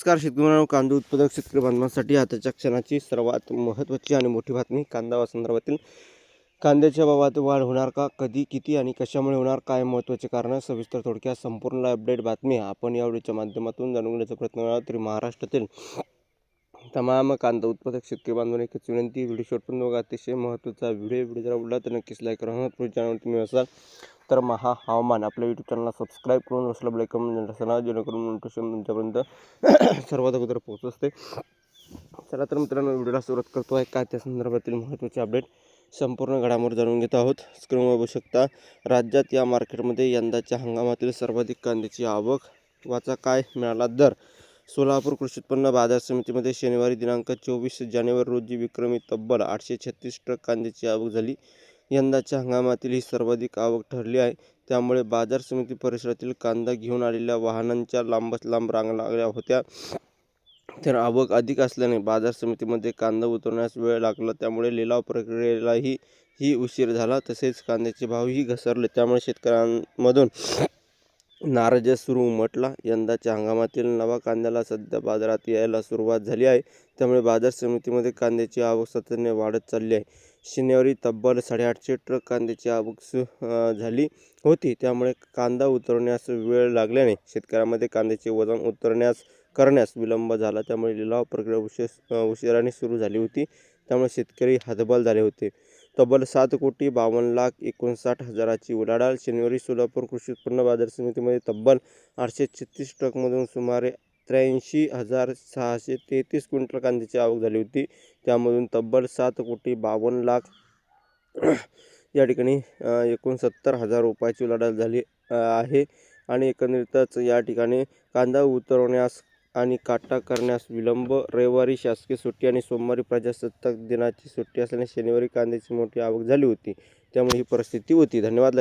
नमस्कार शेतकरी कांदा उत्पादक शेतकरी बांधवांसाठी आताच्या क्षणाची सर्वात महत्त्वाची आणि मोठी बातमी कांदा संदर्भातील कांद्याच्या भावात वाढ होणार का, कधी, किती आणि कशामुळे होणार, काय महत्त्वाचे कारण, सविस्तर थोडक्यात संपूर्ण अपडेट बातमी आपण या व्हिडिओच्या माध्यमातून जाणून घेण्याचा प्रयत्न करणार आहोत। तरी महाराष्ट्रातील तमाम कांदा उत्पादक शेतकरी बांधवांनी एकच विनंती, व्हिडिओ शेवटपर्यंत बघा, अतिशय महत्त्वाचा व्हिडिओ जर आवडला तर नक्कीच लाईक करा। चॅनल तुम्ही असाल तर महा हवामान आपल्या यूट्यूब चॅनलला सबस्क्राईब करून असला बेल आयकॉन असताना जेणेकरून नोटिफिकेशन तुमच्यापर्यंत सर्वात अगोदर पोहोचत असते। चला तर मित्रांनो, व्हिडिओला सुरुवात करतो आहे काय त्या संदर्भातील महत्त्वाचे अपडेट संपूर्ण घडामोडी जाणून घेत आहोत। स्क्रीनवर बघू शकता, राज्यात या मार्केटमध्ये यंदाच्या हंगामातील सर्वाधिक कांद्याची आवक, वाचा काय मिळाला दर। सोलापूर कृषी उत्पन्न बाजार समितीमध्ये शनिवारी दिनांक 24 जानेवारी रोजी विक्रमी तब्बल 836 ट्रक कांद्याची आवक झाली। यंदाच्या हंगामातील ही सर्वाधिक आवक ठरली आहे। त्यामुळे बाजार समिती परिसरातील कांदा घेऊन आलेल्या वाहनांच्या लांबच लांब रांगा लागल्या होत्या। तर आवक अधिक असल्याने बाजार समितीमध्ये कांदा उतरण्यास वेळ लागला, त्यामुळे लिलाव प्रक्रियेलाही उशीर झाला। तसेच कांद्याचे भावही घसरले, त्यामुळे शेतकऱ्यांमधून नाराजी सुरू उमटला। यंदाच्या हंगामातील नवा कांद्याला सध्या बाजारात यायला सुरुवात झाली आहे, त्यामुळे बाजार समितीमध्ये कांद्याची आवक सातत्याने वाढत चालली आहे। शनिवारी तब्बल 850 ट्रक कांद्याची आवक झाली होती, त्यामुळे कांदा उतरण्यास वेळ लागल्याने शेतकऱ्यांमध्ये कांद्याचे वजन करण्यास विलंब झाला। त्यामुळे लिलाव प्रक्रिया उशिराने सुरू झाली होती, त्यामुळे शेतकरी हतबल झाले होते। तब्बल 7,52,59,000ची उलाढाल। शनिवारी सोलापूर कृषी उत्पन्न बाजार समितीमध्ये तब्बल 836 ट्रकमधून सुमारे 83,633 क्विंटल कांद्याची आवक झाली होती। त्यामधून तब्बल 7,52,00,000 या ठिकाणी 69,000 रुपयाची उलाढाल झाली आहे। आणि एकंदरीतच या ठिकाणी कांदा उतरवण्यास आणि काटा करण्यास विलंब। रविवारी शासकीय सुट्टी आणि सोमवारी प्रजासत्ताक दिनाची सुट्टी असल्याने शनिवारी कांद्याची मोठी आवक झाली होती, त्यामुळे ही परिस्थिती होती। धन्यवाद.